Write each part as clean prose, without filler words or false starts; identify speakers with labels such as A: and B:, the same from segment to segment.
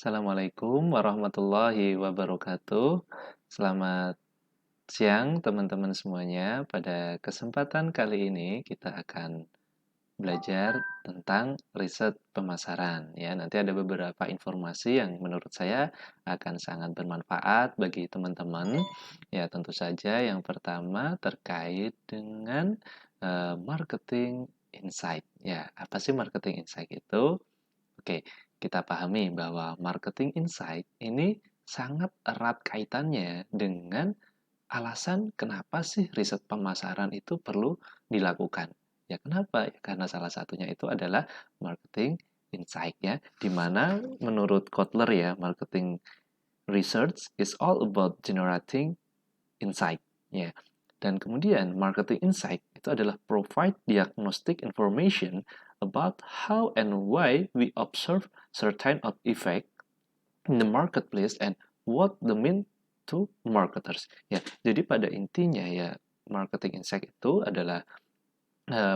A: Assalamualaikum warahmatullahi wabarakatuh. Selamat siang teman-teman semuanya. Pada kesempatan kali ini kita akan belajar tentang riset pemasaran ya. Nanti ada beberapa informasi yang menurut saya akan sangat bermanfaat bagi teman-teman. Ya, tentu saja yang pertama terkait dengan marketing insight. Ya, apa sih marketing insight itu? Oke, kita pahami bahwa marketing insight ini sangat erat kaitannya dengan alasan kenapa sih riset pemasaran itu perlu dilakukan. Ya, kenapa? Ya, karena salah satunya itu adalah marketing insight ya, di mana menurut Kotler ya, marketing research is all about generating insight ya. Dan kemudian marketing insight itu adalah provide diagnostic information about how and why we observe certain of effect in the marketplace and what the mean to marketers. Ya, jadi pada intinya ya marketing insight itu adalah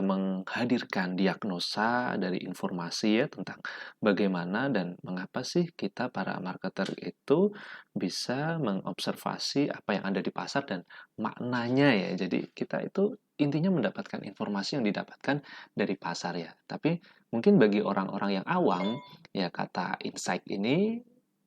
A: menghadirkan diagnosa dari informasi ya tentang bagaimana dan mengapa sih kita para marketer itu bisa mengobservasi apa yang ada di pasar dan maknanya ya. Jadi kita itu intinya mendapatkan informasi yang didapatkan dari pasar ya. Tapi mungkin bagi orang-orang yang awam ya kata insight ini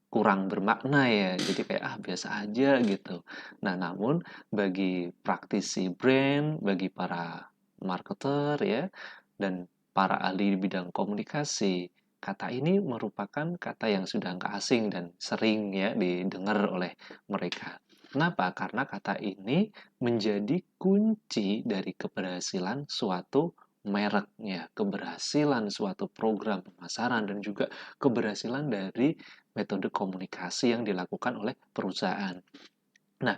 A: kurang bermakna ya. Jadi kayak biasa aja gitu. Nah, namun bagi praktisi brand, bagi para marketer ya, dan para ahli di bidang komunikasi. Kata ini merupakan kata yang sudah nggak asing dan sering ya didengar oleh mereka. Kenapa? Karena kata ini menjadi kunci dari keberhasilan suatu mereknya, keberhasilan suatu program pemasaran dan juga keberhasilan dari metode komunikasi yang dilakukan oleh perusahaan. Nah,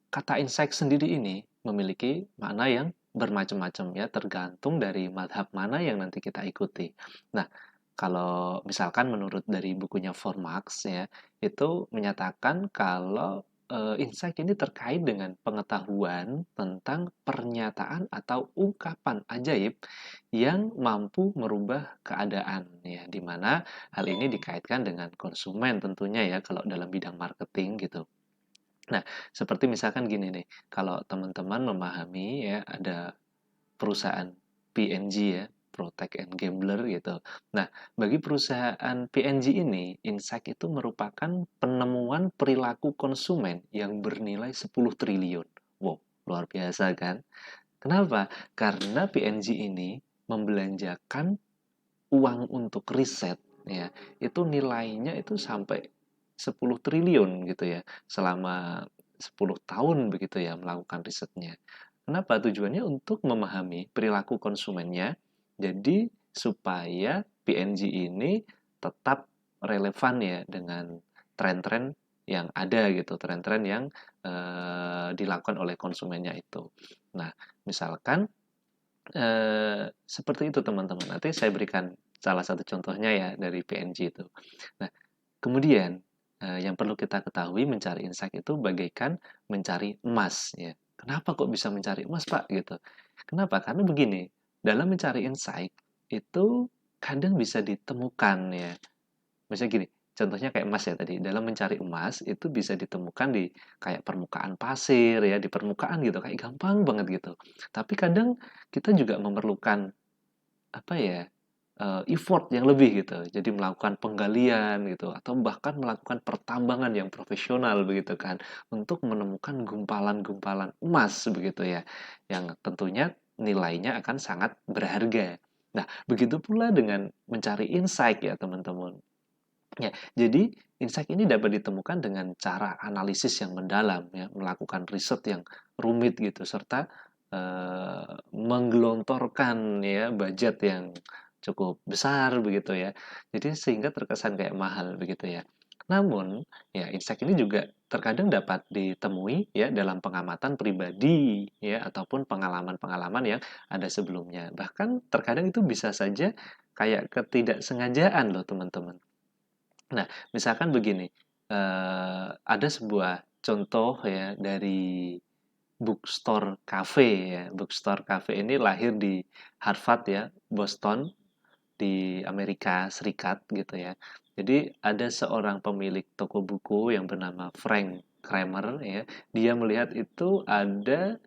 A: kata insight sendiri ini memiliki makna yang bermacam-macam ya, tergantung dari madhab mana yang nanti kita ikuti. Nah, kalau misalkan menurut dari bukunya Formax ya, itu menyatakan kalau insight ini terkait dengan pengetahuan tentang pernyataan atau ungkapan ajaib yang mampu merubah keadaan ya, di mana hal ini dikaitkan dengan konsumen tentunya ya kalau dalam bidang marketing gitu. Nah, seperti misalkan gini nih, kalau teman-teman memahami ya ada perusahaan P&G ya, Protect and Gambler gitu. Nah, bagi perusahaan P&G ini, Insight itu merupakan penemuan perilaku konsumen yang bernilai 10 triliun. Wow, luar biasa kan? Kenapa? Karena P&G ini membelanjakan uang untuk riset ya, itu nilainya itu sampai 10 triliun gitu ya, selama 10 tahun begitu ya melakukan risetnya. Kenapa? Tujuannya untuk memahami perilaku konsumennya, jadi supaya P&G ini tetap relevan ya dengan tren-tren yang ada gitu, tren-tren yang dilakukan oleh konsumennya itu. Nah, misalkan seperti itu teman-teman. Nanti saya berikan salah satu contohnya ya dari PNG itu. Nah, kemudian yang perlu kita ketahui mencari insight itu bagaikan mencari emas ya. Kenapa kok bisa mencari emas, Pak? Gitu. Kenapa? Karena begini, dalam mencari insight itu kadang bisa ditemukan ya. Misalnya gini, contohnya kayak emas ya tadi. Dalam mencari emas itu bisa ditemukan di kayak permukaan pasir ya, di permukaan gitu, kayak gampang banget gitu. Tapi kadang kita juga memerlukan apa ya? Effort yang lebih gitu. Jadi melakukan penggalian gitu atau bahkan melakukan pertambangan yang profesional begitu kan untuk menemukan gumpalan-gumpalan emas begitu ya. Yang tentunya nilainya akan sangat berharga. Nah, begitu pula dengan mencari insight ya teman-teman. Ya, jadi insight ini dapat ditemukan dengan cara analisis yang mendalam, ya, melakukan riset yang rumit gitu, serta menggelontorkan ya budget yang cukup besar begitu ya. Jadi sehingga terkesan kayak mahal begitu ya. Namun, ya insight ini juga terkadang dapat ditemui ya dalam pengamatan pribadi ya ataupun pengalaman-pengalaman yang ada sebelumnya. Bahkan terkadang itu bisa saja kayak ketidaksengajaan loh teman-teman. Nah, misalkan begini, ada sebuah contoh ya dari bookstore cafe ya. Bookstore cafe ini lahir di Harvard ya, Boston. di Amerika Serikat gitu ya. Jadi ada seorang pemilik toko buku yang bernama Frank Kramer ya. Dia melihat itu ada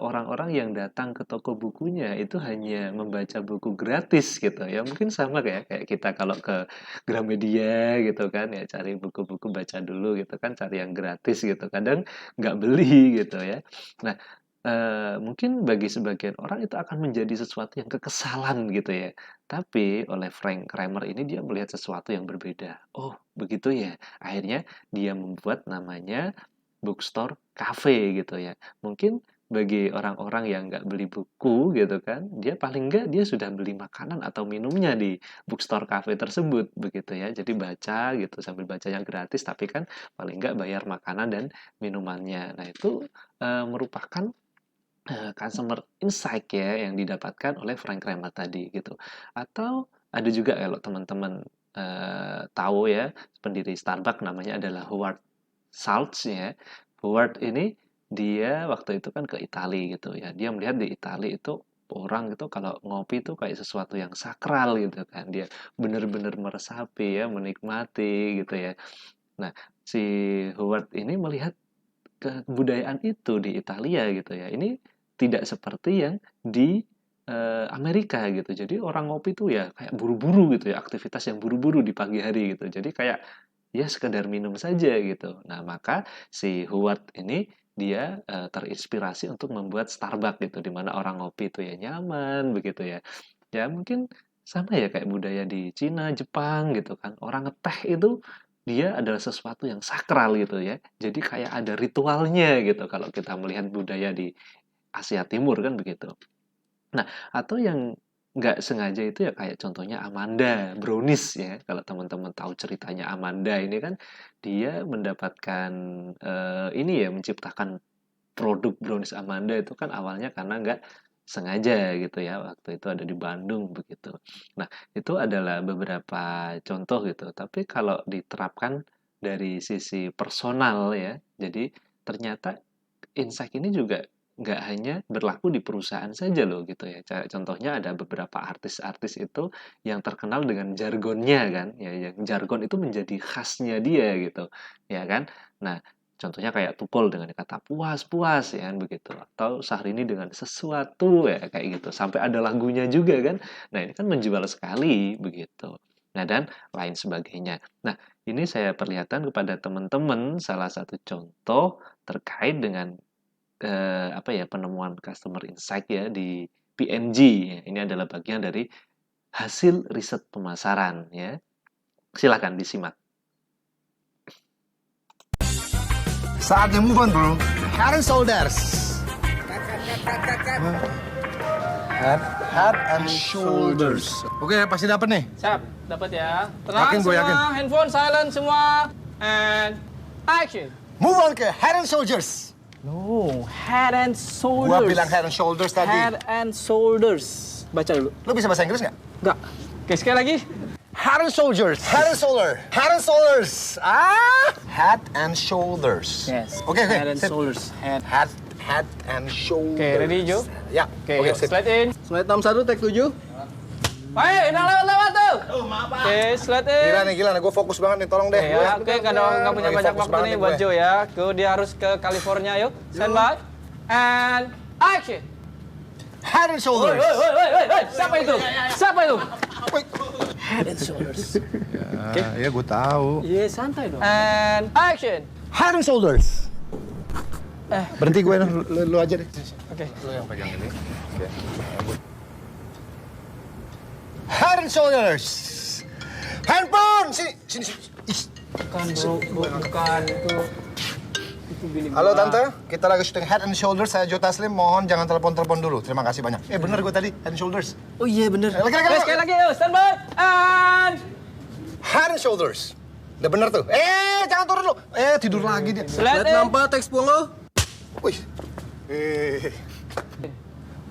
A: orang-orang yang datang ke toko bukunya itu hanya membaca buku gratis gitu ya. Mungkin sama kayak kita kalau ke Gramedia gitu kan ya, cari buku-buku baca dulu gitu kan, cari yang gratis gitu. Kadang nggak beli gitu ya. Nah, mungkin bagi sebagian orang itu akan menjadi sesuatu yang kekesalan gitu ya. Tapi oleh Frank Kramer ini dia melihat sesuatu yang berbeda. Oh, begitu ya. Akhirnya dia membuat namanya bookstore cafe gitu ya. Mungkin bagi orang-orang yang nggak beli buku gitu kan, dia paling nggak dia sudah beli makanan atau minumnya di bookstore cafe tersebut begitu ya. Jadi baca gitu sambil bacanya gratis, tapi kan paling nggak bayar makanan dan minumannya. Nah itu merupakan customer insight ya yang didapatkan oleh Frank Kramer tadi gitu. Atau ada juga kalau teman-teman tahu ya pendiri Starbucks namanya adalah Howard Schultz ya. Howard ini dia waktu itu kan ke Italia gitu ya. Dia melihat di Italia itu orang itu kalau ngopi itu kayak sesuatu yang sakral gitu kan. Dia benar-benar meresapi ya, menikmati gitu ya. Nah, si Howard ini melihat kebudayaan itu di Italia gitu ya. Ini tidak seperti yang di Amerika gitu. Jadi orang ngopi itu ya kayak buru-buru gitu ya, aktivitas yang buru-buru di pagi hari gitu. Jadi kayak ya sekedar minum saja gitu. Nah, maka si Howard ini dia terinspirasi untuk membuat Starbucks gitu, di mana orang ngopi itu ya nyaman begitu ya. Ya mungkin sama ya kayak budaya di Cina, Jepang gitu kan. Orang ngeteh itu dia adalah sesuatu yang sakral gitu ya. Jadi kayak ada ritualnya gitu kalau kita melihat budaya di Asia Timur kan begitu. Nah, atau yang nggak sengaja itu ya kayak contohnya Amanda Brownies ya. Kalau teman-teman tahu ceritanya Amanda ini kan dia mendapatkan ini ya menciptakan produk brownies Amanda itu kan awalnya karena nggak sengaja gitu ya waktu itu ada di Bandung begitu. Nah, itu adalah beberapa contoh gitu. Tapi kalau diterapkan dari sisi personal ya, jadi ternyata insight ini juga nggak hanya berlaku di perusahaan saja loh gitu ya. Contohnya ada beberapa artis-artis itu yang terkenal dengan jargonnya kan, ya yang jargon itu menjadi khasnya dia gitu, ya kan. Nah, contohnya kayak Tukul dengan kata puas puas ya kan begitu, atau Syahrini dengan sesuatu ya kayak gitu. Sampai ada lagunya juga kan. Nah ini kan menjual sekali begitu. Nah dan lain sebagainya. Nah ini saya perlihatkan kepada teman-teman salah satu contoh terkait dengan apa ya, penemuan customer insight ya di PNG ya. Ini adalah bagian dari hasil riset pemasaran ya. Silakan disimak.
B: Saatnya move on, bro. Head and shoulders. Head and shoulders. Oke, pasti dapat nih.
C: Siap, dapat ya. Tenang
B: Yakin, gue
C: semua,
B: yakin.
C: handphone silent semua. And action.
B: Move on ke head and shoulders.
C: No, head and shoulders.
B: Gua bilang head and shoulders tadi.
C: Head and shoulders. Baca dulu.
B: Lu bisa bahasa Inggris nggak?
C: Enggak. Oke, sekali lagi.
B: Head and shoulders. Head and shoulder. Head and shoulders. Ah! Head and shoulders.
C: Yes.
B: Oke.
C: Head and
B: sip.
C: shoulders. Head.
B: Head and shoulders.
C: Oke, ready, Jo?
B: Ya.
C: Oke, yuk,
B: sip.
C: slide in.
D: Slide 61, take 7.
C: Baik, udah lewat tuh. Oh, maaf, Pak. Oke, slide in.
B: Gila nih, gue fokus banget nih, tolong deh.
C: Oke, ya. Oke, nggak punya
B: Lagi
C: banyak
B: fokus
C: waktu
B: banget
C: nih
B: nih
C: buat
B: gue.
C: Jo ya. Dia harus ke California, yuk. Stand by. And action.
B: Head and shoulders.
C: Woi. Siapa itu? Siapa itu?
B: Woi.
C: Head and shoulders.
D: Ya, gue tahu.
C: Iya, santai dong. And action.
B: Head and shoulders. Berhenti gue, lu aja deh.
C: Oke.
B: Lu yang pegang ini. Oke. Head and shoulders. Handphone, sini. Ih.
C: Bukan bro, bukan itu Billy.
B: Halo tante, kita lagi syuting Head and Shoulders. Saya Jo Taslim, mohon jangan telepon dulu. Terima kasih banyak. Bener gue tadi Head and Shoulders.
C: Oh iya bener.
B: Lagi.
C: Sekali lagi yuk, stand by. And
B: Head and Shoulders. Udah bener tuh. Jangan turun dulu. Tidur lagi dia.
C: slide in.
D: 64, take 10.
B: Wih.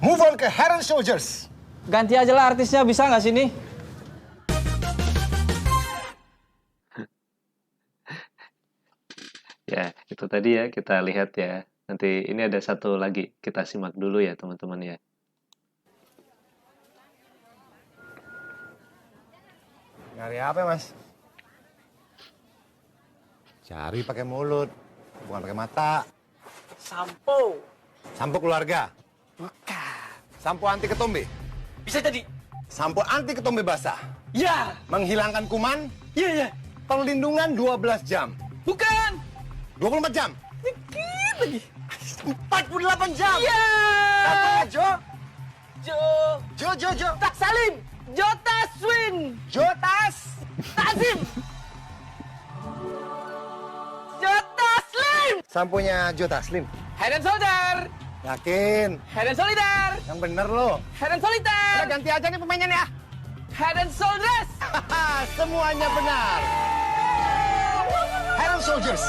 B: Move on ke Head and Shoulders.
C: Ganti aja lah artisnya, bisa nggak sini?
A: Ya, itu tadi ya kita lihat ya. Nanti ini ada satu lagi, kita simak dulu ya teman-teman ya.
B: Nyari apa, Mas? Cari pakai mulut, bukan pakai mata.
E: Sampo.
B: Sampo keluarga.
E: Bukan.
B: Sampo anti ketombe.
E: Bisa jadi.
B: Sampo anti ketombe basah.
E: Ya.
B: Menghilangkan kuman.
E: Iya, iya.
B: Perlindungan 12 jam.
E: Bukan.
B: 24 jam.
E: Dikit lagi.
B: 48 jam.
E: Iya.
B: Katanya Jo.
E: Jo. Tak Salim. Jota Swin.
B: Jotas.
E: Tazim. Jota Slim.
B: Samponya Jotas Slim.
E: Head and Shoulder.
B: Yakin?
E: Head and Solidar.
B: Yang bener lo.
E: Head and Solitaire.
B: Udah ganti aja nih pemainnya nih ya.
E: Head and Shoulders.
B: Semuanya benar. Head and Soldiers.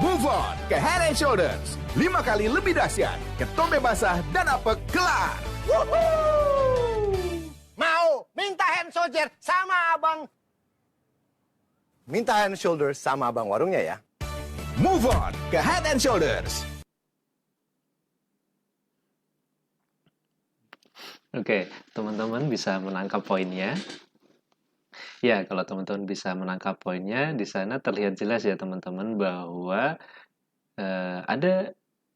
F: Move on ke Head and Shoulders. 5 kali lebih dahsyat. Ketombe basah dan apek kelar.
B: Mau minta hand soldier sama abang. Minta hand shoulder sama abang warungnya ya.
F: Move on ke Head and Shoulders.
A: Oke, teman-teman bisa menangkap poinnya. Ya, kalau teman-teman bisa menangkap poinnya, di sana terlihat jelas ya teman-teman bahwa ada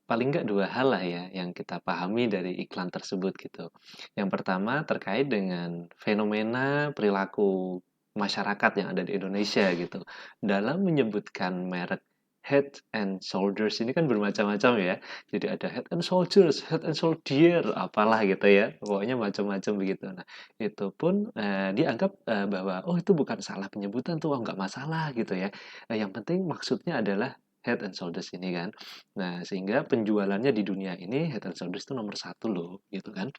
A: paling nggak dua hal lah ya yang kita pahami dari iklan tersebut gitu. Yang pertama terkait dengan fenomena perilaku masyarakat yang ada di Indonesia gitu. Dalam menyebutkan merek Head and Shoulders ini kan bermacam-macam ya. Jadi ada Head and Shoulders, Head and Shoulder, apalah gitu ya. Pokoknya macam-macam begitu. Nah, itu pun dianggap bahwa oh itu bukan salah penyebutan tuh, oh, nggak masalah gitu ya. Yang penting maksudnya adalah Head and Shoulders ini kan. Nah, sehingga penjualannya di dunia ini Head and Shoulders itu nomor satu loh, gitu kan.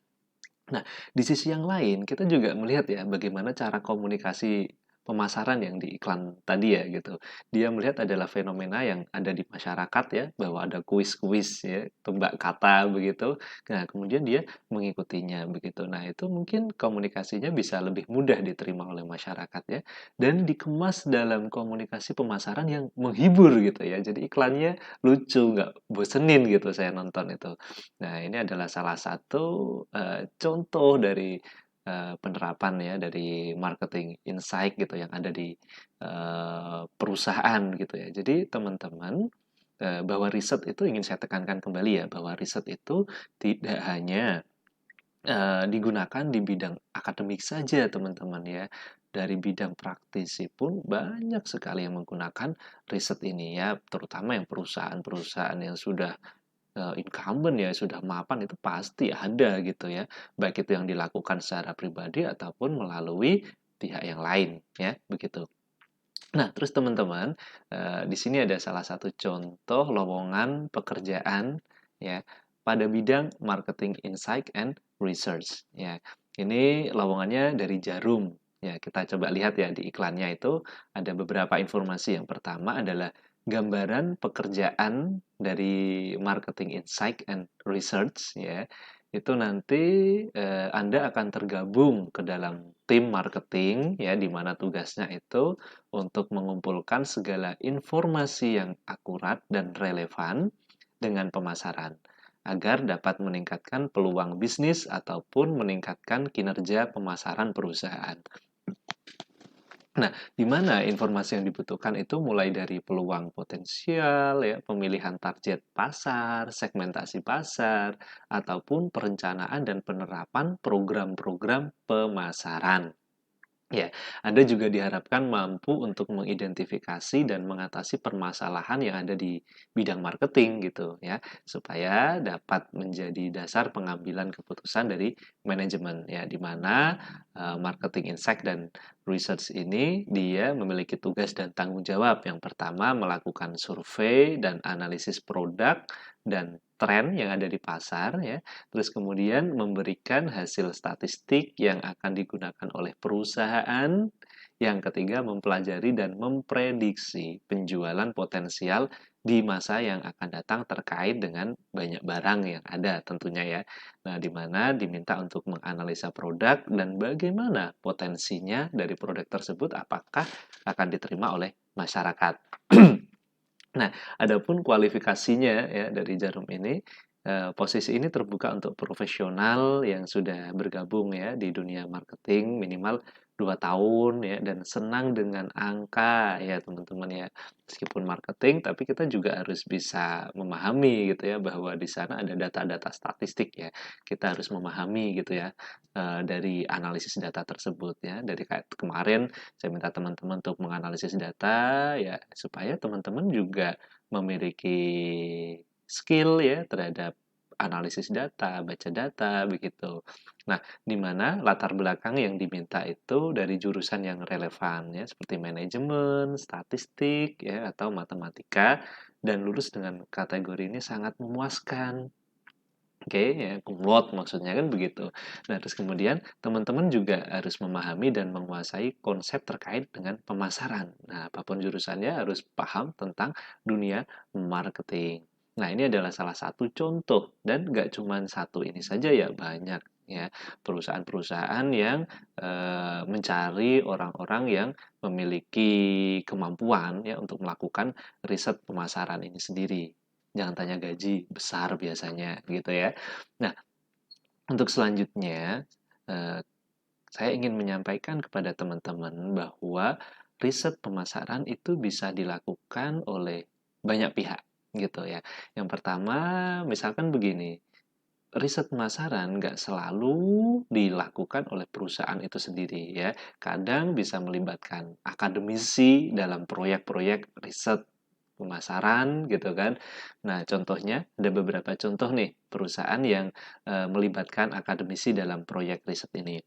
A: Nah, di sisi yang lain kita juga melihat ya bagaimana cara komunikasi pemasaran yang di iklan tadi ya gitu. Dia melihat adalah fenomena yang ada di masyarakat ya, bahwa ada kuis-kuis ya, tebak kata begitu. Nah, kemudian dia mengikutinya begitu. Nah, itu mungkin komunikasinya bisa lebih mudah diterima oleh masyarakat ya, dan dikemas dalam komunikasi pemasaran yang menghibur gitu ya. Jadi iklannya lucu, nggak bosenin gitu saya nonton itu. Nah, ini adalah salah satu contoh dari penerapan ya dari marketing insight gitu yang ada di perusahaan gitu ya. Jadi teman-teman bahwa riset itu ingin saya tekankan kembali ya bahwa riset itu tidak hanya digunakan di bidang akademik saja teman-teman ya. Dari bidang praktisi pun banyak sekali yang menggunakan riset ini ya, terutama yang perusahaan-perusahaan yang sudah incumbent ya, sudah mapan itu pasti ada gitu ya. Baik itu yang dilakukan secara pribadi ataupun melalui pihak yang lain ya, begitu. Nah, terus teman-teman, di sini ada salah satu contoh lowongan pekerjaan ya pada bidang marketing insight and research ya. Ini lowongannya dari Jarum. Ya, kita coba lihat ya di iklannya itu ada beberapa informasi. Yang pertama adalah gambaran pekerjaan dari marketing insight and research ya. Itu nanti Anda akan tergabung ke dalam tim marketing ya, di mana tugasnya itu untuk mengumpulkan segala informasi yang akurat dan relevan dengan pemasaran agar dapat meningkatkan peluang bisnis ataupun meningkatkan kinerja pemasaran perusahaan. Nah, di mana informasi yang dibutuhkan itu mulai dari peluang potensial, ya, pemilihan target pasar, segmentasi pasar, ataupun perencanaan dan penerapan program-program pemasaran. Ya, Anda juga diharapkan mampu untuk mengidentifikasi dan mengatasi permasalahan yang ada di bidang marketing gitu ya, supaya dapat menjadi dasar pengambilan keputusan dari manajemen ya, di mana marketing insight dan research ini dia memiliki tugas dan tanggung jawab. Yang pertama melakukan survei dan analisis produk dan tren yang ada di pasar ya. Terus kemudian memberikan hasil statistik yang akan digunakan oleh perusahaan. Yang ketiga mempelajari dan memprediksi penjualan potensial di masa yang akan datang terkait dengan banyak barang yang ada tentunya ya. Nah, di mana diminta untuk menganalisa produk dan bagaimana potensinya dari produk tersebut apakah akan diterima oleh masyarakat. Nah, adapun kualifikasinya ya dari Jarum ini posisi ini terbuka untuk profesional yang sudah bergabung ya di dunia marketing minimal 2 tahun ya dan senang dengan angka ya teman-teman ya. Meskipun marketing tapi kita juga harus bisa memahami gitu ya bahwa di sana ada data-data statistik ya. Kita harus memahami gitu ya dari analisis data tersebut ya. Dari kayak kemarin saya minta teman-teman untuk menganalisis data ya supaya teman-teman juga memiliki skill ya terhadap analisis data, baca data, begitu. Nah, di mana latar belakang yang diminta itu dari jurusan yang relevan ya, seperti manajemen, statistik ya, atau matematika, dan lulus dengan kategori ini sangat memuaskan. Oke, ya, cum laude maksudnya kan begitu. Nah, terus kemudian teman-teman juga harus memahami dan menguasai konsep terkait dengan pemasaran. Nah, apapun jurusannya harus paham tentang dunia marketing. Nah, ini adalah salah satu contoh dan nggak cuma satu ini saja ya, banyak ya perusahaan-perusahaan yang mencari orang-orang yang memiliki kemampuan ya untuk melakukan riset pemasaran ini sendiri. Jangan tanya gaji, besar biasanya gitu ya. Nah, untuk selanjutnya, saya ingin menyampaikan kepada teman-teman bahwa riset pemasaran itu bisa dilakukan oleh banyak pihak gitu ya. Yang pertama, misalkan begini, riset pemasaran nggak selalu dilakukan oleh perusahaan itu sendiri ya. Kadang bisa melibatkan akademisi dalam proyek-proyek riset pemasaran gitu kan. Nah, contohnya ada beberapa contoh nih perusahaan yang melibatkan akademisi dalam proyek riset ini.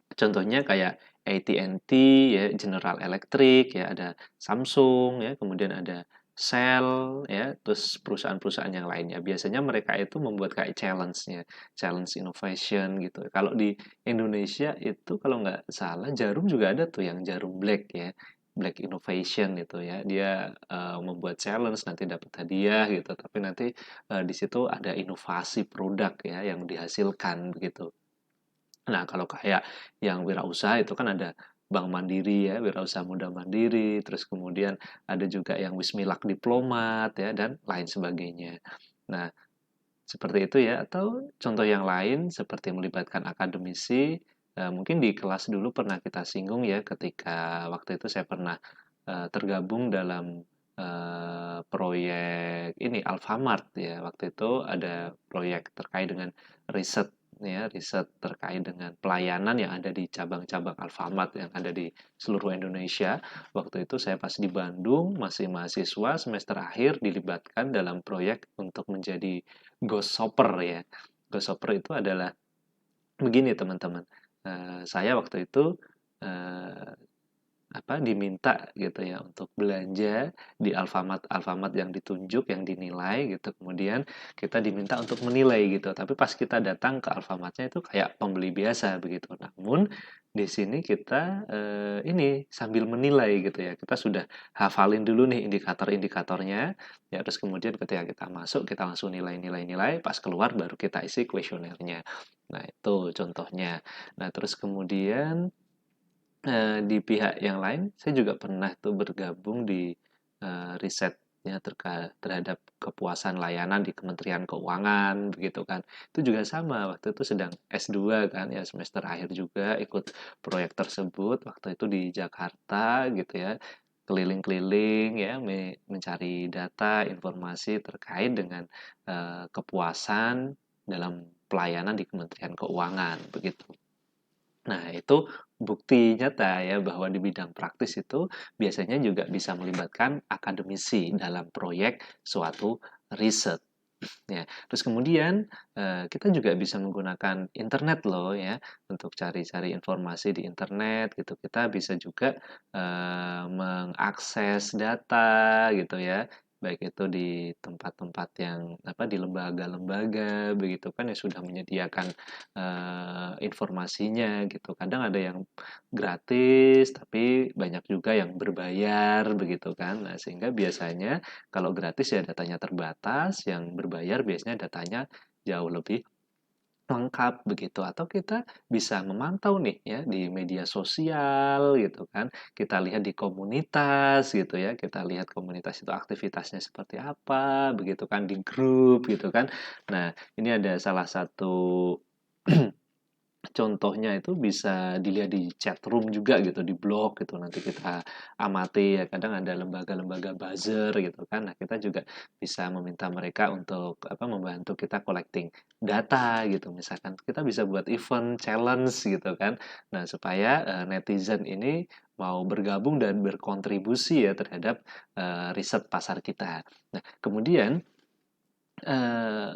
A: Contohnya kayak AT&T ya, General Electric ya, ada Samsung ya, kemudian ada Shell ya, terus perusahaan-perusahaan yang lainnya. Biasanya mereka itu membuat kayak challenge-nya, challenge innovation gitu. Kalau di Indonesia itu kalau nggak salah Jarum juga ada tuh yang Jarum Black ya. Black Innovation gitu ya. Dia membuat challenge nanti dapat hadiah gitu, tapi nanti di situ ada inovasi produk ya yang dihasilkan begitu. Nah, kalau kayak yang wirausaha itu kan ada Bank Mandiri ya, Wirausaha Muda Mandiri, terus kemudian ada juga yang Wismilak Diplomat ya, dan lain sebagainya. Nah, seperti itu ya, atau contoh yang lain seperti melibatkan akademisi, mungkin di kelas dulu pernah kita singgung ya, ketika waktu itu saya pernah tergabung dalam proyek ini Alfamart ya, waktu itu ada proyek terkait dengan riset ya, riset terkait dengan pelayanan yang ada di cabang-cabang Alfamart yang ada di seluruh Indonesia. Waktu itu saya pas di Bandung, masih mahasiswa semester akhir dilibatkan dalam proyek untuk menjadi ghost shopper ya. Ghost shopper itu adalah begini teman-teman. Saya waktu itu eh, diminta gitu ya untuk belanja di Alfamart yang ditunjuk, yang dinilai gitu. Kemudian kita diminta untuk menilai gitu. Tapi pas kita datang ke Alfamartnya itu kayak pembeli biasa begitu. Namun di sini kita ini sambil menilai gitu ya. Kita sudah hafalin dulu nih indikator-indikatornya. Ya terus kemudian ketika kita masuk kita langsung nilai-nilai-nilai, pas keluar baru kita isi kuesionernya. Nah, itu contohnya. Nah, terus kemudian di pihak yang lain, saya juga pernah tuh bergabung di risetnya terhadap kepuasan layanan di Kementerian Keuangan, begitu kan. Itu juga sama, waktu itu sedang S2 kan, ya semester akhir juga ikut proyek tersebut, waktu itu di Jakarta gitu ya, keliling-keliling ya, mencari data, informasi terkait dengan kepuasan dalam pelayanan di Kementerian Keuangan, begitu. Nah, itu bukti nyata ya bahwa di bidang praktis itu biasanya juga bisa melibatkan akademisi dalam proyek suatu riset. Ya, terus kemudian kita juga bisa menggunakan internet loh ya untuk cari-cari informasi di internet gitu. Kita bisa juga mengakses data gitu ya, baik itu di tempat-tempat yang di lembaga-lembaga begitu kan yang sudah menyediakan informasinya gitu. Kadang ada yang gratis tapi banyak juga yang berbayar begitu kan. Nah, sehingga biasanya kalau gratis ya datanya terbatas, yang berbayar biasanya datanya jauh lebih lengkap begitu, atau kita bisa memantau nih ya di media sosial gitu kan, kita lihat di komunitas gitu ya, kita lihat komunitas itu aktivitasnya seperti apa begitu kan, di grup gitu kan. Nah, ini ada salah satu contohnya itu bisa dilihat di chat room juga gitu, di blog gitu, nanti kita amati ya, kadang ada lembaga-lembaga buzzer gitu kan. Nah, kita juga bisa meminta mereka untuk apa, membantu kita collecting data gitu. Misalkan kita bisa buat event challenge gitu kan. Nah, supaya netizen ini mau bergabung dan berkontribusi ya terhadap riset pasar kita. Nah, kemudian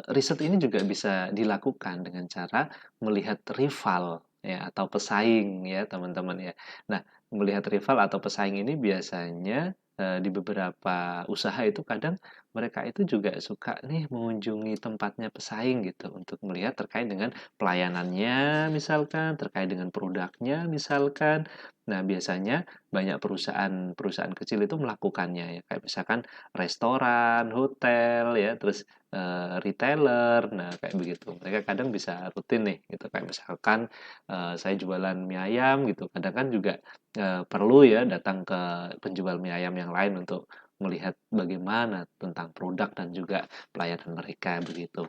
A: riset ini juga bisa dilakukan dengan cara melihat rival ya atau pesaing ya teman-teman ya. Nah, melihat rival atau pesaing ini biasanya di beberapa usaha itu kadang mereka itu juga suka nih mengunjungi tempatnya pesaing gitu untuk melihat terkait dengan pelayanannya misalkan, terkait dengan produknya misalkan. Nah, biasanya banyak perusahaan-perusahaan kecil itu melakukannya ya, kayak misalkan restoran, hotel ya, terus retailer, nah kayak begitu. Mereka kadang bisa rutin nih gitu, kayak misalkan saya jualan mie ayam gitu, kadang kan juga perlu ya datang ke penjual mie ayam yang lain untuk melihat bagaimana tentang produk dan juga pelayanan mereka begitu.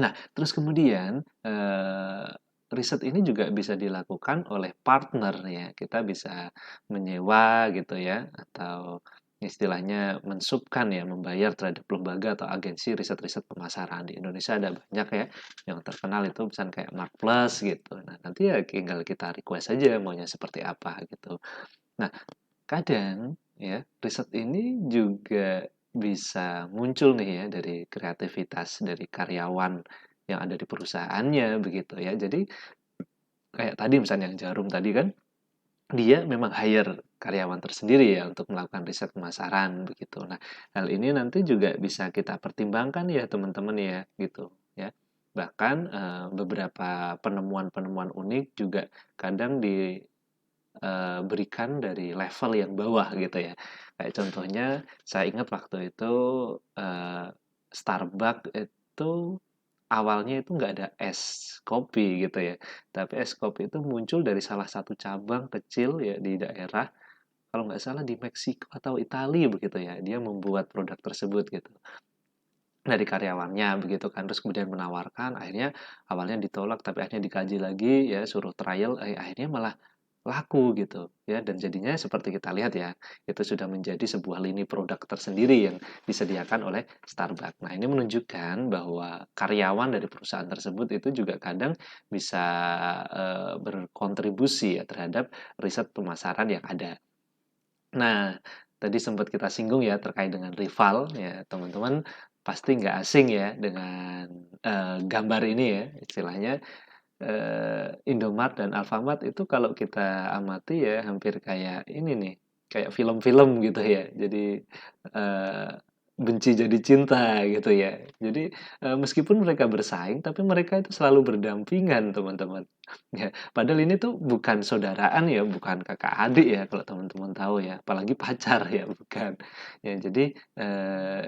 A: Nah, terus kemudian riset ini juga bisa dilakukan oleh partner ya. Kita bisa menyewa gitu ya, atau istilahnya mensubkan ya, membayar terhadap lembaga atau agensi riset-riset pemasaran. Di Indonesia ada banyak ya, yang terkenal itu misalnya kayak Mark Plus gitu. Nah, nanti ya tinggal kita request aja maunya seperti apa gitu. Nah, kadang ya riset ini juga bisa muncul nih ya dari kreativitas dari karyawan yang ada di perusahaannya begitu ya. Jadi kayak tadi misalnya yang Jarum tadi kan, dia memang hire karyawan tersendiri ya untuk melakukan riset pemasaran begitu. Nah, hal ini nanti juga bisa kita pertimbangkan ya teman-teman ya gitu ya. Bahkan beberapa penemuan-penemuan unik juga kadang berikan dari level yang bawah gitu ya. Kayak contohnya saya ingat waktu itu Starbucks itu awalnya itu nggak ada es kopi gitu ya. Tapi es kopi itu muncul dari salah satu cabang kecil ya di daerah, kalau nggak salah di Meksiko atau Italia begitu ya. Dia membuat produk tersebut gitu dari karyawannya begitu kan, terus kemudian menawarkan, akhirnya awalnya ditolak tapi akhirnya dikaji lagi ya, suruh trial, akhirnya malah laku gitu ya, dan jadinya seperti kita lihat ya, itu sudah menjadi sebuah lini produk tersendiri yang disediakan oleh Starbucks. Nah, ini menunjukkan bahwa karyawan dari perusahaan tersebut itu juga kadang bisa berkontribusi ya terhadap riset pemasaran yang ada. Nah, tadi sempat kita singgung ya terkait dengan rival ya, teman-teman pasti nggak asing ya dengan gambar ini ya, istilahnya Indomart dan Alfamart itu kalau kita amati ya hampir kayak ini nih, kayak film-film gitu ya. Jadi eh, benci jadi cinta gitu ya. Jadi meskipun mereka bersaing, tapi mereka itu selalu berdampingan teman-teman. Ya, padahal ini tuh bukan saudaraan ya, bukan kakak adik ya kalau teman-teman tahu ya, apalagi pacar ya, bukan. Ya, jadi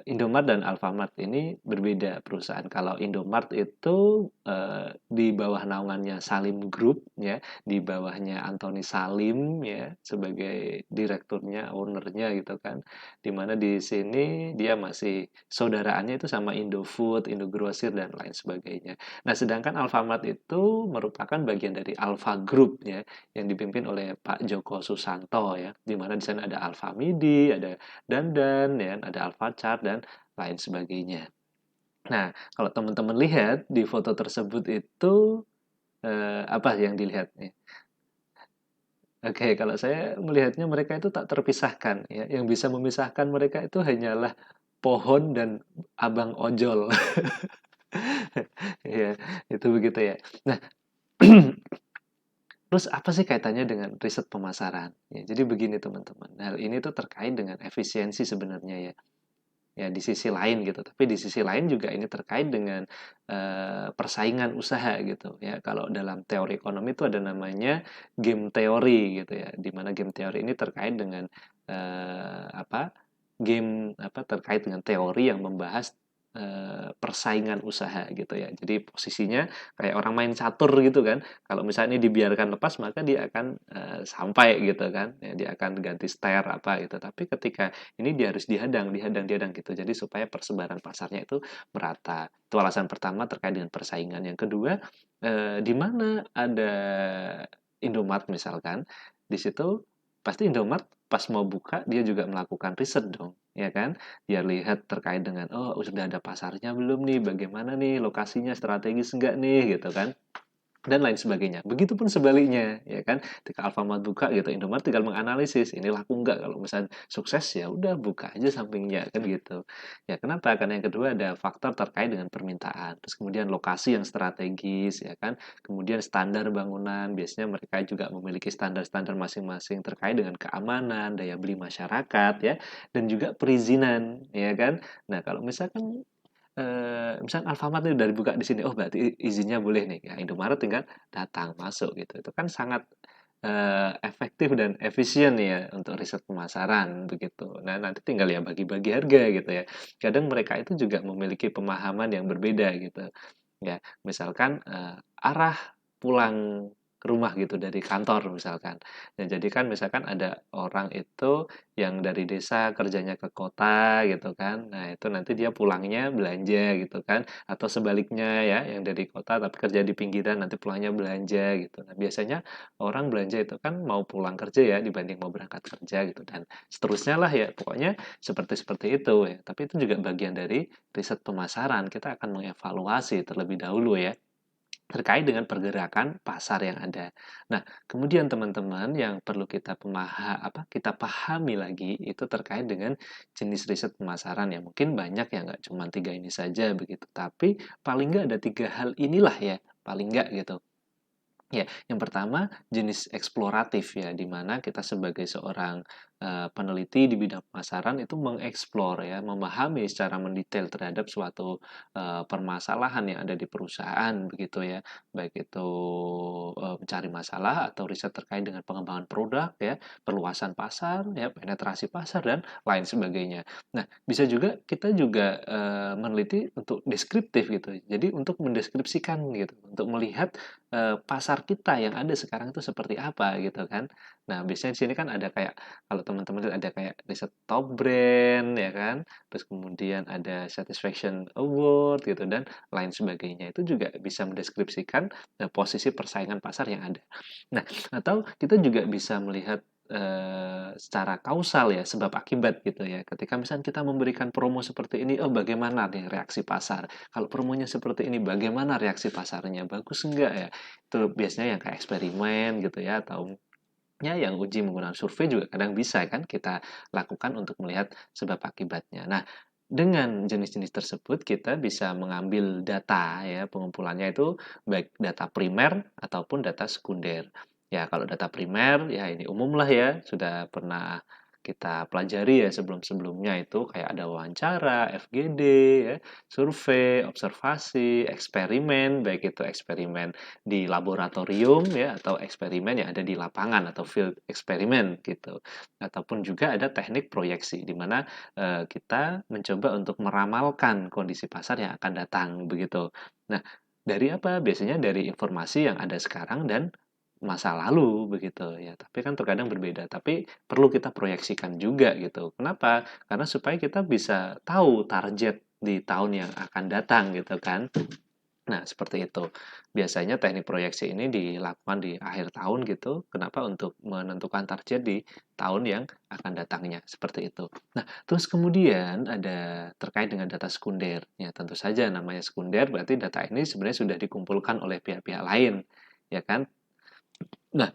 A: Indomart dan Alfamart ini berbeda perusahaan. Kalau Indomart itu di bawah naungannya Salim Group ya, di bawahnya Anthony Salim ya sebagai direkturnya, ownernya gitu kan. Di mana di sini dia masih saudaraannya itu sama Indofood, Indogrosir dan lain sebagainya. Nah, sedangkan Alfamart itu merupakan bagian dari Alfa Group ya, yang dipimpin oleh Pak Joko Susanto ya, di mana di sana ada Alfamidi, ada Dandan ya, ada Alfachart dan lain sebagainya. Nah, kalau teman-teman lihat di foto tersebut itu apa yang dilihat nih? Oke, kalau saya melihatnya mereka itu tak terpisahkan ya. Yang bisa memisahkan mereka itu hanyalah pohon dan abang ojol. Ya, itu begitu ya. Nah, terus apa sih kaitannya dengan riset pemasaran? Ya, jadi begini teman-teman. Hal ini tuh terkait dengan efisiensi sebenarnya ya. Ya di sisi lain gitu. Tapi di sisi lain juga ini terkait dengan persaingan usaha gitu ya. Kalau dalam teori ekonomi itu ada namanya game teori gitu ya. Di mana game teori ini terkait dengan apa? Game apa terkait dengan teori yang membahas persaingan usaha gitu ya. Jadi posisinya kayak orang main catur gitu kan. Kalau misalnya ini dibiarkan lepas maka dia akan sampai gitu kan. Ya, dia akan ganti stair apa gitu. Tapi ketika ini dia harus dihadang gitu. Jadi supaya persebaran pasarnya itu merata. Itu alasan pertama terkait dengan persaingan. Yang kedua, di mana ada Indomart misalkan, di situ pasti Indomart pas mau buka dia juga melakukan riset dong, ya kan? Dia lihat terkait dengan, oh sudah ada pasarnya belum nih, bagaimana nih lokasinya strategis enggak nih gitu kan? Dan lain sebagainya. Begitupun sebaliknya, ya kan? Ketika Alfamart buka gitu, Indomart tinggal menganalisis, ini laku nggak? Kalau misalnya sukses ya udah buka aja sampingnya kan gitu. Ya kenapa? Karena yang kedua ada faktor terkait dengan permintaan. Terus kemudian lokasi yang strategis, ya kan? Kemudian standar bangunan, biasanya mereka juga memiliki standar-standar masing-masing terkait dengan keamanan, daya beli masyarakat, ya, dan juga perizinan, ya kan? Nah, kalau misalkan misalnya Alfamart nih udah dibuka di sini, oh berarti izinnya boleh nih. Ya Indomaret tinggal datang, masuk gitu. Itu kan sangat efektif dan efisien ya untuk riset pemasaran begitu. Nah, nanti tinggal ya bagi-bagi harga gitu ya. Kadang mereka itu juga memiliki pemahaman yang berbeda gitu. Ya, misalkan arah pulang ke rumah gitu dari kantor misalkan. Nah, jadi kan misalkan ada orang itu yang dari desa kerjanya ke kota gitu kan. Nah, itu nanti dia pulangnya belanja gitu kan. Atau sebaliknya ya, yang dari kota tapi kerja di pinggiran nanti pulangnya belanja gitu. Nah, biasanya orang belanja itu kan mau pulang kerja ya dibanding mau berangkat kerja gitu dan seterusnya lah ya. Pokoknya seperti itu ya. Tapi itu juga bagian dari riset pemasaran. Kita akan mengevaluasi terlebih dahulu ya terkait dengan pergerakan pasar yang ada. Nah, kemudian teman-teman yang perlu kita pahami lagi itu terkait dengan jenis riset pemasaran ya. Mungkin banyak ya, nggak cuma tiga ini saja begitu. Tapi paling nggak ada tiga hal inilah ya, paling nggak gitu. Ya, yang pertama jenis eksploratif ya, di mana kita sebagai seorang peneliti di bidang pemasaran itu mengeksplor ya, memahami secara mendetail terhadap suatu permasalahan yang ada di perusahaan begitu ya, baik itu mencari masalah atau riset terkait dengan pengembangan produk ya, perluasan pasar ya, penetrasi pasar dan lain sebagainya. Nah, bisa juga kita juga meneliti untuk deskriptif gitu. Jadi untuk mendeskripsikan gitu, untuk melihat pasar kita yang ada sekarang itu seperti apa gitu kan. Nah, biasanya di sini kan ada kayak kalau teman-teman lihat ada kayak riset top brand ya kan. Terus kemudian ada satisfaction award gitu dan lain sebagainya. Itu juga bisa mendeskripsikan posisi persaingan pasar yang ada. Nah, atau kita juga bisa melihat secara kausal ya, sebab akibat gitu ya. Ketika misalnya kita memberikan promo seperti ini, oh bagaimana nih reaksi pasar? Kalau promonya seperti ini, bagaimana reaksi pasarnya? Bagus enggak ya? Itu biasanya yang kayak eksperimen gitu ya, atau ya yang uji menggunakan survei juga kadang bisa kan kita lakukan untuk melihat sebab akibatnya. Nah, dengan jenis-jenis tersebut kita bisa mengambil data ya, pengumpulannya itu baik data primer ataupun data sekunder. Ya, kalau data primer ya ini umum lah ya, sudah pernah kita pelajari ya sebelum-sebelumnya itu kayak ada wawancara, FGD, ya, survei, observasi, eksperimen, baik itu eksperimen di laboratorium ya atau eksperimen yang ada di lapangan atau field eksperimen gitu. Ataupun juga ada teknik proyeksi di mana kita mencoba untuk meramalkan kondisi pasar yang akan datang begitu. Nah, dari apa? Biasanya dari informasi yang ada sekarang dan masa lalu begitu ya. Tapi kan terkadang berbeda. Tapi perlu kita proyeksikan juga gitu. Kenapa? Karena supaya kita bisa tahu target di tahun yang akan datang gitu kan. Nah, seperti itu. Biasanya teknik proyeksi ini dilakukan di akhir tahun gitu. Kenapa? Untuk menentukan target di tahun yang akan datangnya. Seperti itu. Nah, terus kemudian ada terkait dengan data sekunder. Ya, tentu saja namanya sekunder berarti data ini sebenarnya sudah dikumpulkan oleh pihak-pihak lain. Ya kan? Nah,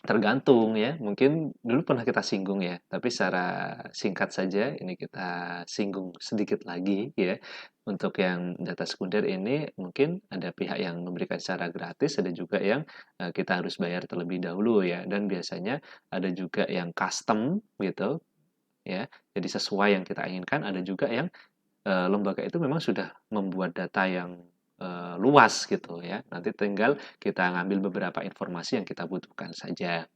A: tergantung ya, mungkin dulu pernah kita singgung ya, tapi secara singkat saja ini kita singgung sedikit lagi ya. Untuk yang data sekunder ini mungkin ada pihak yang memberikan secara gratis, ada juga yang kita harus bayar terlebih dahulu ya. Dan biasanya ada juga yang custom gitu ya. Jadi sesuai yang kita inginkan, ada juga yang lembaga itu memang sudah membuat data yang luas gitu ya. Nanti tinggal kita ngambil beberapa informasi yang kita butuhkan saja.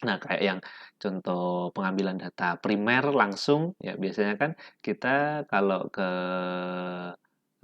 A: Nah, kayak yang contoh pengambilan data primer langsung, ya biasanya kan kita kalau ke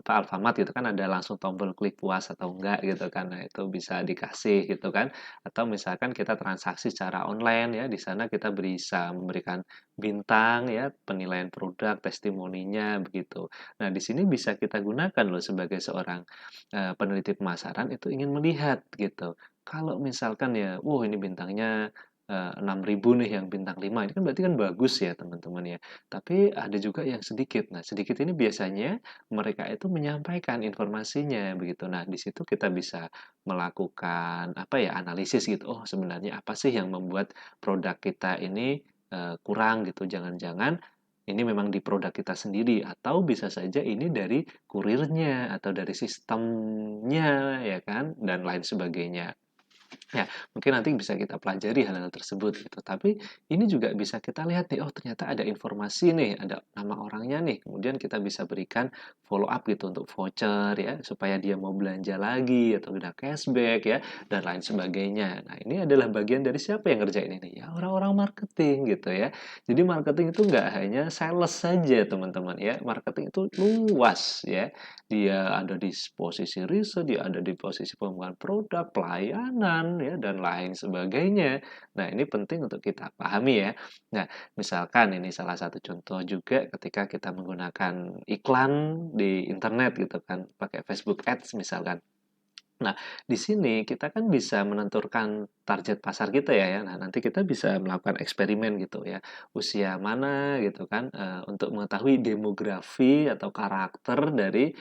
A: Alfamart gitu kan ada langsung tombol klik puas atau enggak gitu kan. Nah, itu bisa dikasih gitu kan. Atau misalkan kita transaksi secara online ya, di sana kita bisa memberikan bintang ya, penilaian produk, testimoninya begitu. Nah, di sini bisa kita gunakan loh sebagai seorang peneliti pemasaran itu ingin melihat gitu. Kalau misalkan ya, ini bintangnya 6.000 nih yang bintang 5 ini kan berarti kan bagus ya teman-teman ya. Tapi ada juga yang sedikit. Nah, sedikit ini biasanya mereka itu menyampaikan informasinya begitu. Nah, di situ kita bisa melakukan apa ya analisis gitu. Oh, sebenarnya apa sih yang membuat produk kita ini kurang gitu. Jangan-jangan ini memang di produk kita sendiri atau bisa saja ini dari kurirnya atau dari sistemnya ya kan dan lain sebagainya. Ya, mungkin nanti bisa kita pelajari hal-hal tersebut gitu. Tapi ini juga bisa kita lihat nih, oh ternyata ada informasi nih, ada nama orangnya nih. Kemudian kita bisa berikan follow up gitu untuk voucher ya, supaya dia mau belanja lagi atau udah cashback ya, dan lain sebagainya. Nah, ini adalah bagian dari siapa yang ngerjain ini? Ya, orang-orang marketing gitu ya. Jadi marketing itu nggak hanya sales saja teman-teman ya. Marketing itu luas ya. Dia ada di posisi riset, dia ada di posisi pengembangan produk, pelayanan, ya, dan lain sebagainya. Nah, ini penting untuk kita pahami ya. Nah, misalkan ini salah satu contoh juga ketika kita menggunakan iklan di internet gitu kan, pakai Facebook Ads misalkan. Nah, di sini kita kan bisa menentukan target pasar kita ya. Nah, nanti kita bisa melakukan eksperimen gitu ya. Usia mana gitu kan untuk mengetahui demografi atau karakter dari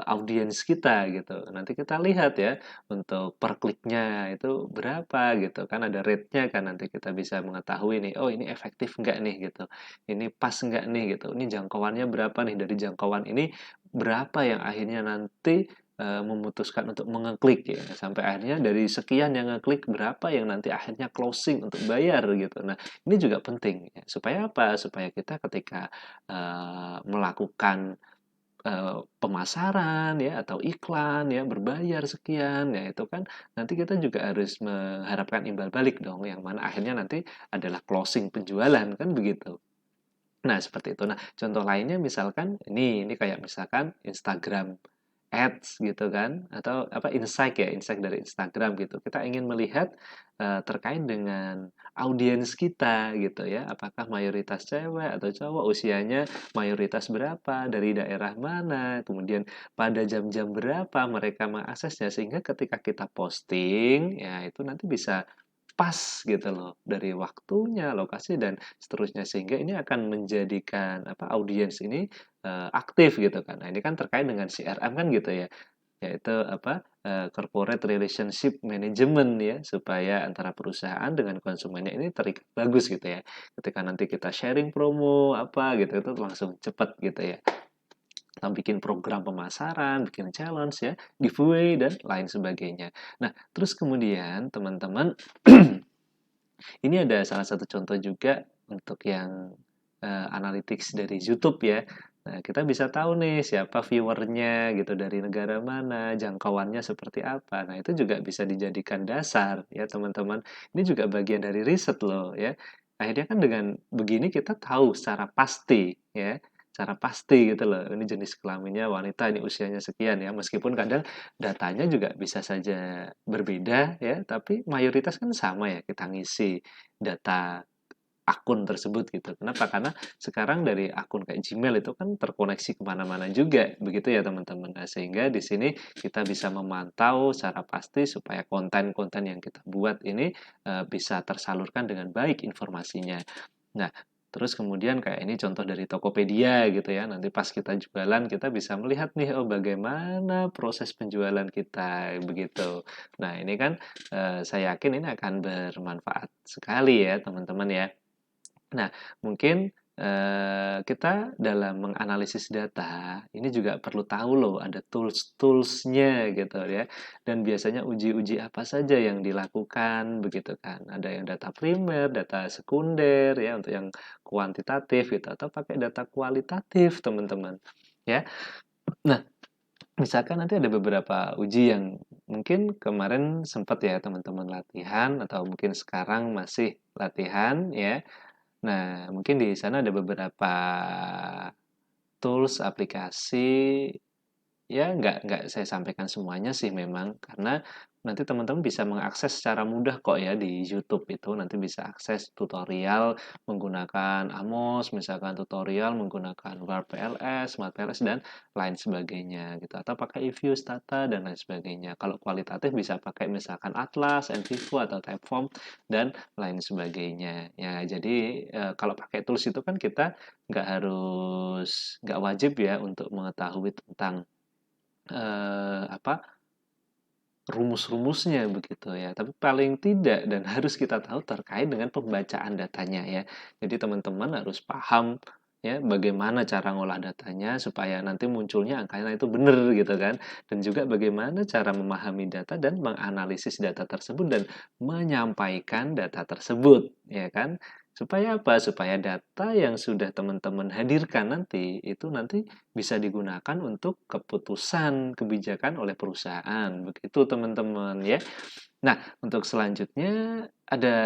A: audiens kita gitu. Nanti kita lihat ya untuk per kliknya itu berapa gitu kan ada rate-nya kan nanti kita bisa mengetahui nih. Oh, ini efektif nggak nih gitu. Ini pas nggak nih gitu. Ini jangkauannya berapa nih dari jangkauan ini berapa yang akhirnya nanti memutuskan untuk mengeklik ya sampai akhirnya dari sekian yang ngeklik berapa yang nanti akhirnya closing untuk bayar gitu. Nah, ini juga penting ya. Supaya apa? Supaya kita ketika melakukan pemasaran ya atau iklan ya berbayar sekian ya itu kan nanti kita juga harus mengharapkan imbal balik dong yang mana akhirnya nanti adalah closing penjualan kan begitu. Nah, seperti itu. Nah, contoh lainnya misalkan ini kayak misalkan Instagram Ads gitu kan atau apa insight dari Instagram gitu. Kita ingin melihat terkait dengan audiens kita gitu ya. Apakah mayoritas cewek atau cowok, usianya mayoritas berapa, dari daerah mana, kemudian pada jam-jam berapa mereka mengaksesnya sehingga ketika kita posting ya itu nanti bisa pas gitu loh dari waktunya, lokasi dan seterusnya sehingga ini akan menjadikan apa audiens ini aktif gitu kan. Nah, ini kan terkait dengan CRM kan gitu ya. Yaitu apa corporate relationship management ya supaya antara perusahaan dengan konsumennya ini terikat bagus gitu ya. Ketika nanti kita sharing promo apa gitu itu langsung cepat gitu ya. Kita bikin program pemasaran, bikin challenge ya, giveaway dan lain sebagainya. Nah, terus kemudian teman-teman ini ada salah satu contoh juga untuk yang analytics dari YouTube ya. Nah, kita bisa tahu nih siapa viewernya gitu dari negara mana, jangkauannya seperti apa. Nah, itu juga bisa dijadikan dasar ya teman-teman. Ini juga bagian dari riset loh ya. Akhirnya kan dengan begini kita tahu secara pasti ya, secara pasti gitu loh. Ini jenis kelaminnya wanita, ini usianya sekian ya. Meskipun kadang datanya juga bisa saja berbeda ya, tapi mayoritas kan sama ya kita ngisi data akun tersebut gitu. Kenapa? Karena sekarang dari akun kayak Gmail itu kan terkoneksi kemana-mana juga, begitu ya teman-teman. Nah, sehingga di sini kita bisa memantau secara pasti supaya konten-konten yang kita buat ini bisa tersalurkan dengan baik informasinya. Nah, terus kemudian kayak ini contoh dari Tokopedia gitu ya. Nanti pas kita jualan kita bisa melihat nih oh bagaimana proses penjualan kita begitu. Nah, ini kan saya yakin ini akan bermanfaat sekali ya teman-teman ya. Nah, mungkin kita dalam menganalisis data ini juga perlu tahu loh ada tools-toolsnya gitu ya. Dan biasanya uji-uji apa saja yang dilakukan begitu kan. Ada yang data primer, data sekunder ya untuk yang kuantitatif gitu atau pakai data kualitatif teman-teman ya. Nah, misalkan nanti ada beberapa uji yang mungkin kemarin sempat ya teman-teman latihan atau mungkin sekarang masih latihan ya. Nah, mungkin di sana ada beberapa tools, aplikasi. Ya, nggak saya sampaikan semuanya sih memang, karena nanti teman-teman bisa mengakses secara mudah kok ya di YouTube itu. Nanti bisa akses tutorial menggunakan Amos, misalkan tutorial menggunakan Warp PLS, Smart PLS, dan lain sebagainya gitu. Atau pakai eView, Stata, dan lain sebagainya. Kalau kualitatif bisa pakai misalkan Atlas, NVivo, atau Typeform, dan lain sebagainya. Ya, jadi kalau pakai tools itu kan kita nggak wajib ya untuk mengetahui tentang apa, rumus-rumusnya begitu ya, tapi paling tidak dan harus kita tahu terkait dengan pembacaan datanya ya. Jadi teman-teman harus paham ya bagaimana cara ngolah datanya supaya nanti munculnya angkanya itu benar gitu kan. Dan juga bagaimana cara memahami data dan menganalisis data tersebut dan menyampaikan data tersebut ya kan. Supaya apa? Supaya data yang sudah teman-teman hadirkan nanti itu nanti bisa digunakan untuk keputusan kebijakan oleh perusahaan. Begitu teman-teman ya. Nah, untuk selanjutnya ada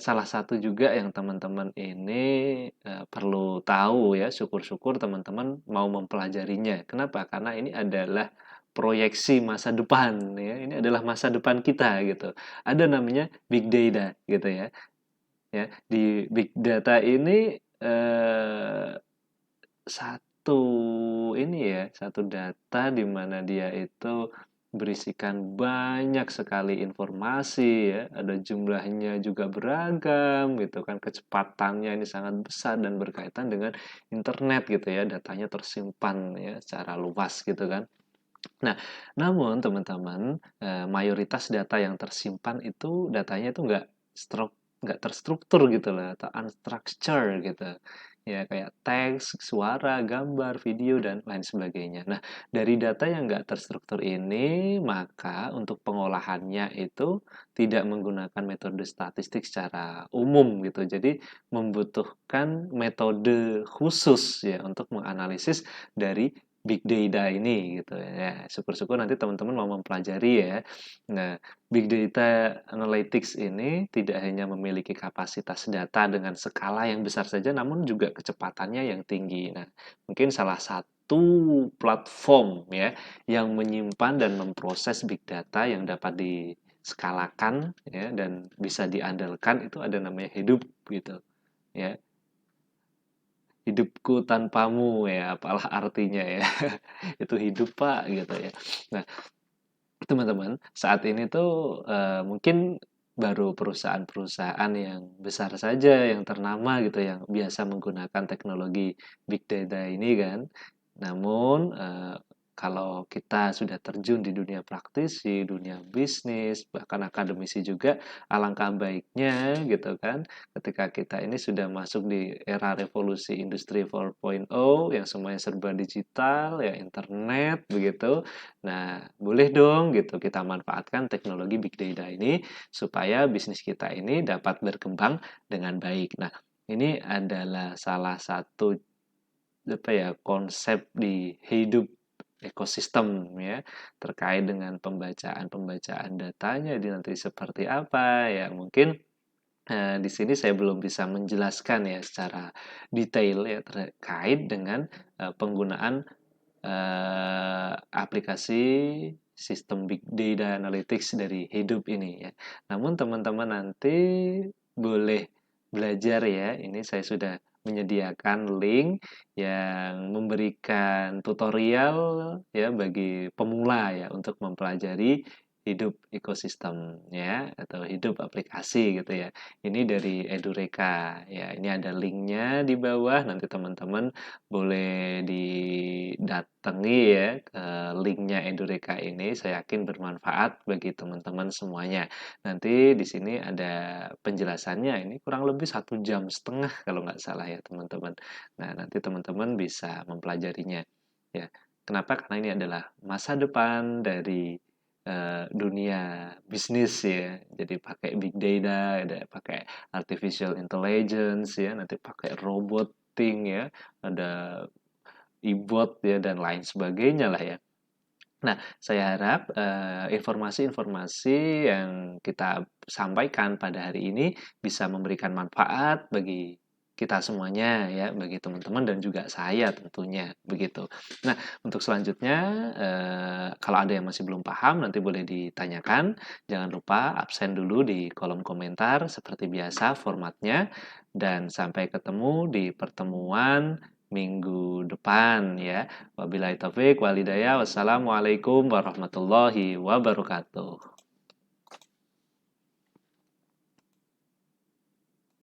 A: salah satu juga yang teman-teman ini perlu tahu ya. Syukur-syukur teman-teman mau mempelajarinya. Kenapa? Karena ini adalah proyeksi masa depan ya. Ini adalah masa depan kita gitu. Ada namanya big data gitu ya. Ya, di big data ini satu satu data di mana dia itu berisikan banyak sekali informasi ya, ada jumlahnya juga beragam gitu kan, kecepatannya ini sangat besar dan berkaitan dengan internet gitu ya, datanya tersimpan ya secara luas gitu kan. Nah, namun teman-teman, mayoritas data yang tersimpan itu datanya itu nggak terstruktur gitu loh atau unstructured gitu. Ya kayak teks, suara, gambar, video, dan lain sebagainya. Nah, dari data yang nggak terstruktur ini, maka untuk pengolahannya itu tidak menggunakan metode statistik secara umum gitu. Jadi membutuhkan metode khusus ya untuk menganalisis dari big data ini gitu ya. Syukur-syukur nanti teman-teman mau mempelajari ya. Nah, big data analytics ini tidak hanya memiliki kapasitas data dengan skala yang besar saja, namun juga kecepatannya yang tinggi. Nah, mungkin salah satu platform ya yang menyimpan dan memproses big data yang dapat diskalakan ya dan bisa diandalkan itu ada namanya Hadoop gitu ya. Hidupku tanpamu ya, apalah artinya ya. Itu hidup, Pak, gitu ya. Nah, teman-teman, saat ini tuh mungkin baru perusahaan-perusahaan yang besar saja, yang ternama gitu, yang biasa menggunakan teknologi big data ini kan. Namun, kalau kita sudah terjun di dunia praktisi, dunia bisnis, bahkan akademisi juga, alangkah baiknya gitu kan, ketika kita ini sudah masuk di era revolusi industri 4.0 yang semuanya serba digital, ya internet begitu. Nah, boleh dong gitu kita manfaatkan teknologi big data ini supaya bisnis kita ini dapat berkembang dengan baik. Nah, ini adalah salah satu konsep di hidup ekosistem ya terkait dengan pembacaan datanya di nanti seperti apa ya mungkin di sini saya belum bisa menjelaskan ya secara detail ya terkait dengan penggunaan aplikasi sistem big data analytics dari hidup ini ya. Namun teman-teman nanti boleh belajar ya. Ini saya sudah menyediakan link yang memberikan tutorial ya bagi pemula ya untuk mempelajari hidup ekosistem ya atau hidup aplikasi gitu ya. Ini dari Edureka ya. Ini ada linknya di bawah. Nanti teman-teman boleh didatangi ya ke linknya Edureka ini. Saya yakin bermanfaat bagi teman-teman semuanya. Nanti di sini ada penjelasannya. Ini kurang lebih 1,5 jam kalau nggak salah ya teman-teman. Nah nanti teman-teman bisa mempelajarinya. Ya, kenapa? Karena ini adalah masa depan dari dunia bisnis ya. Jadi pakai big data, ada pakai artificial intelligence ya, nanti pakai roboting ya, ada e-bot ya dan lain sebagainya lah ya. Nah, saya harap informasi-informasi yang kita sampaikan pada hari ini bisa memberikan manfaat bagi kita semuanya ya, bagi teman-teman dan juga saya tentunya begitu. Nah, untuk selanjutnya kalau ada yang masih belum paham nanti boleh ditanyakan. Jangan lupa absen dulu di kolom komentar seperti biasa formatnya dan sampai ketemu di pertemuan minggu depan ya. Wabillahi taufik walhidayah. Wassalamualaikum warahmatullahi wabarakatuh.